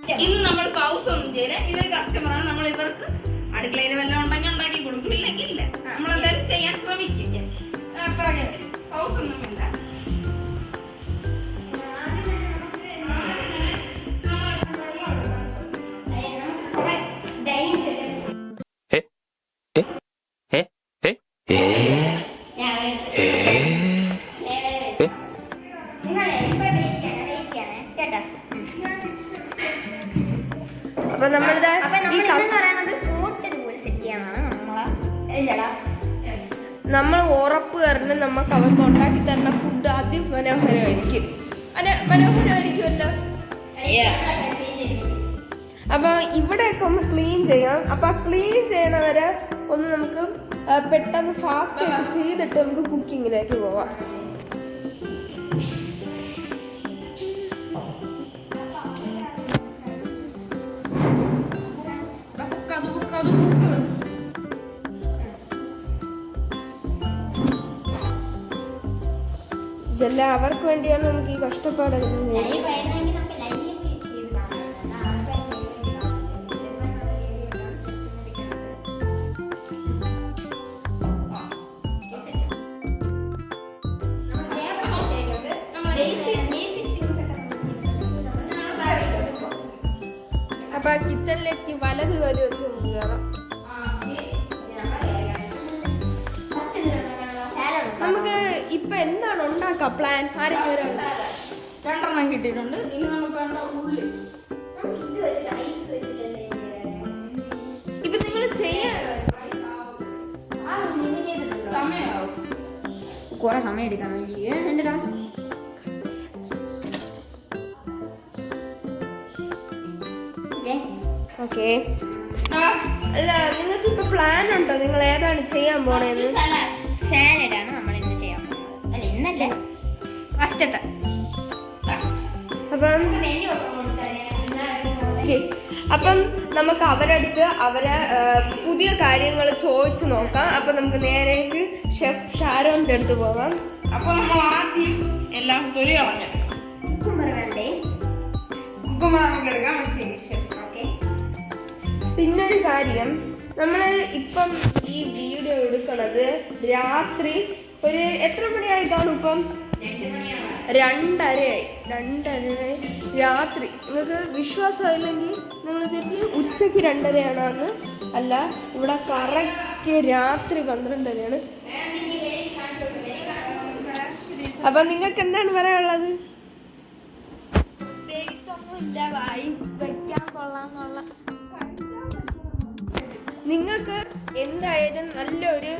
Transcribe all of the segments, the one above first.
ഇന്ന് നമ്മൾ പൗസ് ഒന്നും ചെയ്യില്ല. ഇതൊരു കസ്റ്റമറാണ്. നമ്മൾ ഇവർക്ക് അടുക്കളയിൽ വല്ലതും ഉണ്ടെങ്കിൽ ഉണ്ടാക്കി കൊടുക്കും, ഇല്ലെങ്കിൽ ഇല്ല. നമ്മളെന്തായാലും ചെയ്യാൻ ശ്രമിക്കും. അത്രയൊക്കെ വരും. പൗസ് ഒന്നുമില്ല. അപ്പൊ നമ്മളിത് നമ്മൾ ഉറപ്പ് തരണം നമുക്ക് അവർക്ക് ഉണ്ടാക്കി തരുന്ന ഫുഡ് അതിമനോഹരമായിരിക്കും. അതെ, മനോഹരമായിരിക്കുമല്ലോ. അപ്പൊ ഇവിടെയൊക്കെ ഒന്ന് ക്ലീൻ ചെയ്യാം. അപ്പൊ ക്ലീൻ ചെയ്യണവരെ ഒന്ന് നമുക്ക് പെട്ടെന്ന് ഫാസ്റ്റ് ആയിട്ട് ചെയ്തിട്ട് നമുക്ക് കുക്കിങ്ങിലേക്ക് പോവാം. ഇതെല്ലാം അവർക്ക് വേണ്ടിയാണ് നമുക്ക് ഈ കഷ്ടപ്പാട്. അപ്പൊ കിച്ചണിലേക്ക് വലത് കയറി വെച്ച് നമുക്ക് കയറാം. നമുക്ക് ഇപ്പൊ എന്താണ് ഉണ്ടാക്കാം പ്ലാൻ? ആരെങ്കിലും രണ്ടെണ്ണം കിട്ടിയിട്ടുണ്ട്. ഇനി നമുക്ക് വേണ്ട ഉള്ളി. ഇപ്പൊ നിങ്ങൾ ചെയ്യാൻ സമയമാവും. കുറെ സമയം എടുക്കണം. എന്തിനാ ഓക്കെ. അല്ല, നിങ്ങൾക്ക് ഇപ്പൊ പ്ലാൻ ഉണ്ടോ? നിങ്ങൾ ഏതാണ് ചെയ്യാൻ പോണേന്ന്? സാലഡാണ് നമ്മൾ ഇന്ന് ചെയ്യാൻ പോകുന്നത്. അല്ല, ഇന്നല്ല, ഫസ്റ്റത്തെ. അപ്പം നമുക്ക് അവരടുത്ത് അവരെ പുതിയ കാര്യങ്ങൾ ചോദിച്ചു നോക്കാം. അപ്പൊ നമുക്ക് നേരേക്ക് ഷെഫ് ഷാരോന്റെ അടുത്ത് പോകാം. അപ്പൊ നമ്മൾ ആദ്യം എല്ലാം തൊലി കളഞ്ഞെടുക്കണം. വേണ്ടേ? ഉപ്പുമാവ് എടുക്കാം. പിന്നൊരു കാര്യം, നമ്മൾ ഇപ്പം ഈ വീഡിയോ എടുക്കണത് രാത്രി ഒരു എത്ര മണിയായിട്ടാണ്? ഇപ്പം 2:30 രാത്രി. നിങ്ങൾക്ക് വിശ്വാസമില്ലെങ്കിൽ നിങ്ങൾ തിരിച്ച് ഉച്ചയ്ക്ക് 2:30 അല്ല, ഇവിടെ കറക്റ്റ് രാത്രി 12:30. അപ്പൊ നിങ്ങൾക്ക് എന്താണ് പറയാനുള്ളത്? നിങ്ങൾക്ക് എന്തായാലും നല്ലൊരു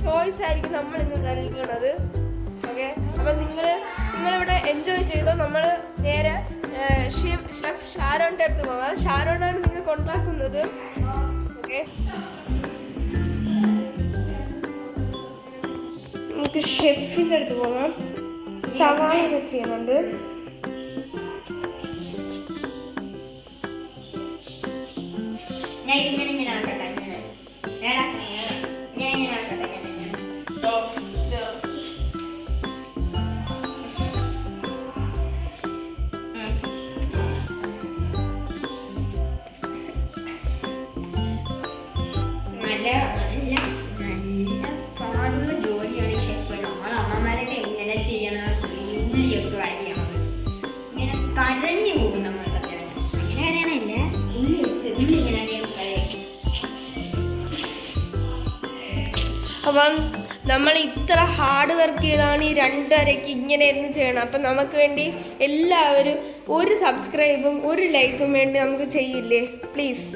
ചോയ്സ് ആയിരിക്കും നമ്മൾ ഇന്ന് നൽകണത്. ഓക്കെ, അപ്പൊ നിങ്ങളിവിടെ എൻജോയ് ചെയ്തോ. നമ്മൾ നേരെ ഷെഫ് ഷാരോന്റെ അടുത്ത് പോകാം. ഷാരോനാണ് നിങ്ങൾ കൊണ്ടാക്കുന്നത്. ഓക്കെ, നമുക്ക് ഷെഫിന്റെ അടുത്ത് പോകാം. സവാള കട്ട് ചെയ്യുന്നുണ്ട്. പാടുള്ള ജോലിയാണ് ഷെഫ്. നമ്മൾ അമ്മമാരുടെ എങ്ങനെ ചെയ്യണം, ഉള്ളിയൊക്കെ വരികയാണ്. ഇങ്ങനെ കരഞ്ഞു പോകും നമ്മൾ. അങ്ങനെ കരയണല്ല, ഉള്ളി ഇങ്ങനെ അപ്പം നമ്മൾ ഇത്ര ഹാർഡ് വർക്ക് ചെയ്താണ് ഈ 2:30 ഇങ്ങനെ എന്ന് ചെയ്യണം. അപ്പം നമുക്ക് വേണ്ടി എല്ലാവരും ഒരു സബ്സ്ക്രൈബും ഒരു ലൈക്കും വേണ്ടി നമുക്ക് ചെയ്യില്ലേ? പ്ലീസ്,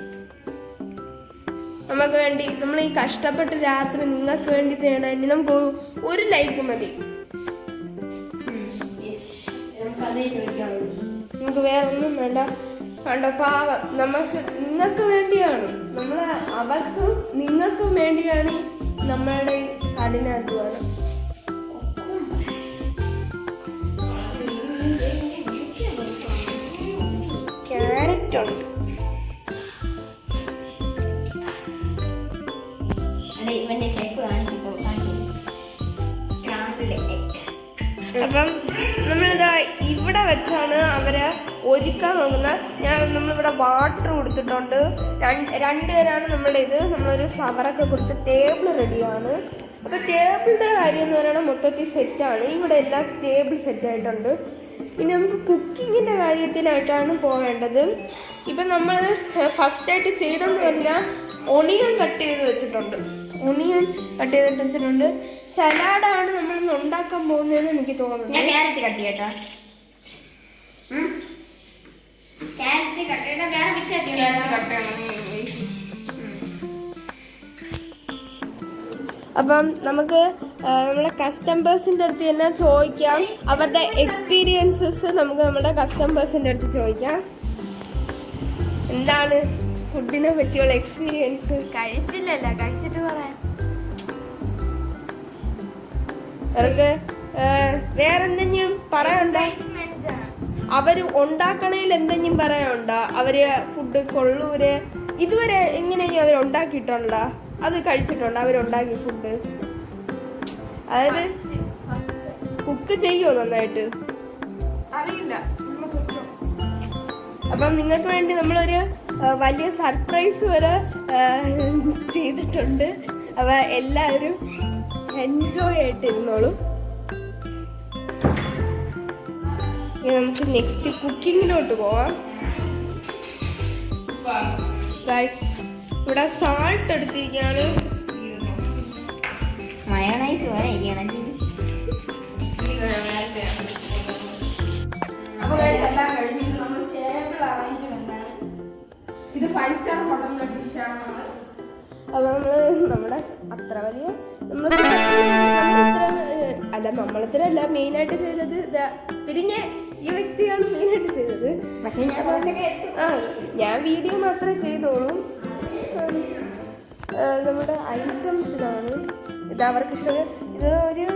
നമുക്ക് വേണ്ടി നമ്മൾ ഈ കഷ്ടപ്പെട്ട് രാത്രി നിങ്ങൾക്ക് വേണ്ടി ചെയ്യണമെങ്കിൽ നമുക്ക് ഒരു ലൈക്ക് മതി. നമുക്ക് വേറെ ഒന്നും വേണ്ട. പാവം, നമുക്ക് നിങ്ങൾക്ക് വേണ്ടിയാണ്, നമ്മൾ അവർക്കും നിങ്ങൾക്കും വേണ്ടിയാണ് നമ്മളുടെ കഠിനാധ്വാനം. ക്യാരറ്റ് ഉണ്ട്. അപ്പം നമ്മളിതാ ഇവിടെ വെച്ചാണ് അവരെ ഒരുക്കാൻ നോക്കുന്നത്. നമ്മളിവിടെ വാട്ടർ കൊടുത്തിട്ടുണ്ട്. രണ്ടുപേരാണ് നമ്മുടെ ഇത്. നമ്മളൊരു ഫ്ലവറൊക്കെ കൊടുത്ത് ടേബിൾ റെഡിയാണ്. അപ്പോൾ ടേബിളിൻ്റെ കാര്യം എന്ന് പറയുന്നത് മൊത്തത്തിൽ സെറ്റാണ്. ഇവിടെ എല്ലാം ടേബിൾ സെറ്റായിട്ടുണ്ട്. ഇനി നമുക്ക് കുക്കിങ്ങിൻ്റെ കാര്യത്തിനായിട്ടാണ് പോവേണ്ടത്. ഇപ്പം നമ്മൾ ഫസ്റ്റായിട്ട് ചെയ്തെന്ന് പറഞ്ഞാൽ ഒണിയൻ കട്ട് ചെയ്ത് വെച്ചിട്ടുണ്ട്. ഒണിയൻ കട്ട് ചെയ്തിട്ട് വെച്ചിട്ടുണ്ട്. സലാഡാണ് നമ്മളിന്ന് ഉണ്ടാക്കാൻ പോകുന്നതെന്ന് എനിക്ക് തോന്നുന്നു. ക്യാരറ്റ് കട്ട് ചെയ്യട്ടോ. ക്യാരറ്റ് കട്ട് ചെയ്യണം. അപ്പം നമുക്ക് നമ്മുടെ കസ്റ്റമേഴ്സിൻ്റെ അടുത്ത് തന്നെ ചോദിക്കാം. അവരുടെ എക്സ്പീരിയൻസസ് നമുക്ക് നമ്മുടെ കസ്റ്റമേഴ്സിൻ്റെ അടുത്ത് ചോദിക്കാം. എന്താണ് ഫുഡിനെ പറ്റിയുള്ള എക്സ്പീരിയൻസ്? കഴിച്ചില്ലല്ലോ, കഴിച്ചിട്ട് പറയാം. അവർക്ക് വേറെന്തെങ്കിലും പറയാനുണ്ടോ? അവർ ഉണ്ടാക്കണേൽ എന്തെങ്കിലും പറയാനുണ്ടോ? അവര് ഫുഡ് കൊള്ളൂര് ഇതുവരെ എങ്ങനെയെങ്കിലും അവർ ഉണ്ടാക്കിയിട്ടുണ്ടോ? അത് കഴിച്ചിട്ടുണ്ടോ അവരുണ്ടാക്കിയ ഫുഡ്? അതായത് കുക്ക് ചെയ്യുമോ നന്നായിട്ട്? അറിയില്ല. അപ്പം നിങ്ങൾക്ക് വേണ്ടി നമ്മളൊരു വലിയ സർപ്രൈസ് വരെ ചെയ്തിട്ടുണ്ട്. അപ്പോൾ എല്ലാവരും എൻജോയ് ആയിട്ടിരുന്നോളും. ഇനി നമുക്ക് നെക്സ്റ്റ് കുക്കിങ്ങിലോട്ട് പോവാം. ഗൈസ്, ഇവിടെ സാൾട്ട് എടുത്തിരിക്കുകയാണ്. മയോണൈസ് പോലെ ഇരിക്കണം. അപ്പോൾ എല്ലാം കഴിഞ്ഞ് നമ്മൾ ടേബിൾ അറേഞ്ച്മെന്റ് ആണ്. ഇത് 5 സ്റ്റാർ ഹോട്ടലിലെ ഡിഷാണ്. അപ്പോൾ നമ്മുടെ അത്ര വലിയ നമ്മളിത്രല്ല മെയിനായിട്ട് ചെയ്തത്. തിരിഞ്ഞ ഈ വ്യക്തിയാണ് മെയിനായിട്ട് ചെയ്തത്. പക്ഷേ ഞാൻ വീഡിയോ മാത്രമേ ചെയ്തോളൂ. നമ്മുടെ ഐറ്റംസിലാണ് ഇത് അവർക്ക് ഇഷ്ടം. ഇത് ഒരു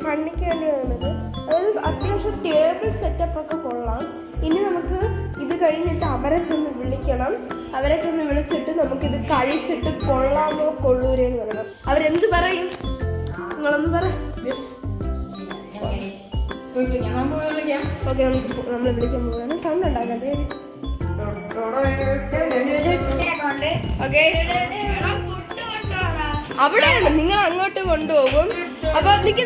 ഫണ്ണിക്ക് വേണ്ടിയാണത്. അതായത് അത്യാവശ്യം ടേബിൾ സെറ്റപ്പൊക്കെ കൊള്ളാം. ഇനി നമുക്ക് ഇത് കഴിഞ്ഞിട്ട് അവരെ ചെന്ന് വിളിക്കണം. അവരെ ചെന്ന് വിളിച്ചിട്ട് നമുക്കിത് കഴിച്ചിട്ട് കൊള്ളാമോ കൊള്ളൂരെന്ന് പറയണം. അവരെന്ത് പറയും? നിങ്ങളൊന്ന് പറ. ഓക്കെ, നമ്മൾ വിളിക്കാൻ പോവുകയാണ്. സൗണ്ട് ഉണ്ടാക്കട്ടെ. ഓക്കെ, അവിടെയാണ്. നിങ്ങൾ അങ്ങോട്ട് കൊണ്ടുപോകും. അപ്പൊ നിക്ക്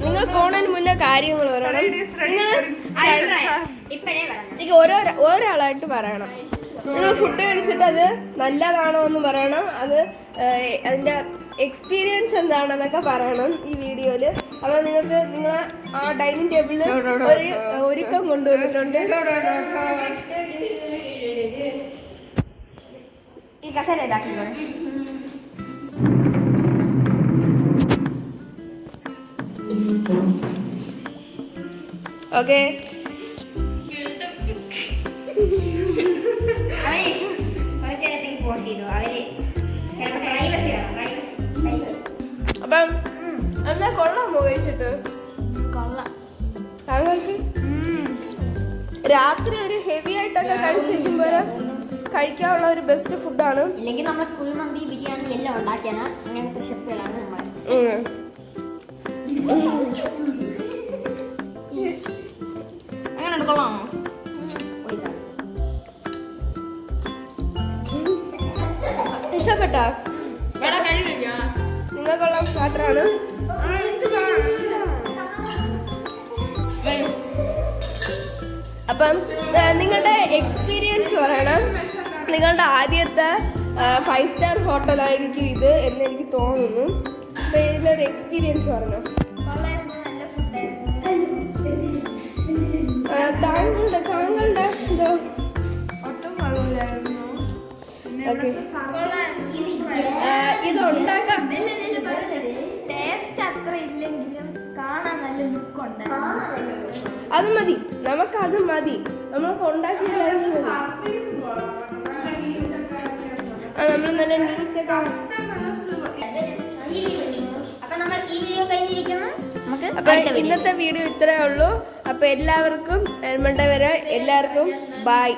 നിങ്ങൾ പോണതിന് മുന്നേ കാര്യങ്ങൾ പറയണം. നിങ്ങൾ ഒരാളായിട്ട് പറയണം. നിങ്ങൾ ഫുഡ് കഴിച്ചിട്ട് അത് നല്ലതാണോ എന്ന് പറയണം. അത് അതിന്റെ എക്സ്പീരിയൻസ് എന്താണെന്നൊക്കെ പറയണം ഈ വീഡിയോയില്. അപ്പൊ നിങ്ങൾക്ക് നിങ്ങളെ ആ ഡൈനിങ് ടേബിളിൽ ഒരു ഒരുക്കം കൊണ്ടുവന്നിട്ടുണ്ട്. ഈ കസേര ഉണ്ടാക്കിക്കോളെ. ഓക്കെ, അവര് കുറച്ചു നേരത്തേക്ക് പോസ്റ്റ് ചെയ്തു. അവര് പ്രൈവസി വേണം. അപ്പം എന്താ കൊള്ളാമോ കഴിച്ചിട്ട്? കൊള്ളാം. താങ്കൾക്ക് രാത്രി ഒരു ഹെവി ആയിട്ടൊക്കെ കഴിച്ചിരിക്കുമ്പോൾ കഴിക്കാനുള്ള ഒരു ബെസ്റ്റ് ഫുഡാണ്. ഇല്ലെങ്കിൽ നമ്മൾ കുഴിമന്തി ബിരിയാണി എല്ലാം ഉണ്ടാക്കിയാണ്. അങ്ങനത്തെ ഷെഫുകളാണ് നമ്മൾ. അങ്ങനെ കൊള്ളാമോ? ഇഷ്ടപ്പെട്ടോ? കഴിക്കാം. നിങ്ങൾക്കുള്ള പാത്രമാണ്. അപ്പം നിങ്ങളുടെ എക്സ്പീരിയൻസ് പറയണം. നിങ്ങളുടെ ആദ്യത്തെ 5 സ്റ്റാർ ഹോട്ടലായിരിക്കും ഇത് എന്ന് എനിക്ക് തോന്നുന്നു. അപ്പം ഇതിൻ്റെ ഒരു എക്സ്പീരിയൻസ് പറഞ്ഞു. താങ്കളുടെ എന്തോ ഒട്ടും കൊള്ളൂലായിരുന്നു. ഇത് ഉണ്ടാക്കാം. ടേസ്റ്റ് അത്ര ഇല്ലെങ്കിലും കാണാൻ നല്ല ലുക്ക് ഉണ്ട്. അത് മതി, നമുക്കത് മതി. നമ്മൾക്ക് ഉണ്ടാക്കിയില്ലായിരുന്നു. നമ്മൾ നല്ല നീറ്റൊക്കെ. അപ്പൊ ഇന്നത്തെ വീഡിയോ ഇത്രയേ ഉള്ളൂ. അപ്പൊ എല്ലാവർക്കും ബൈ.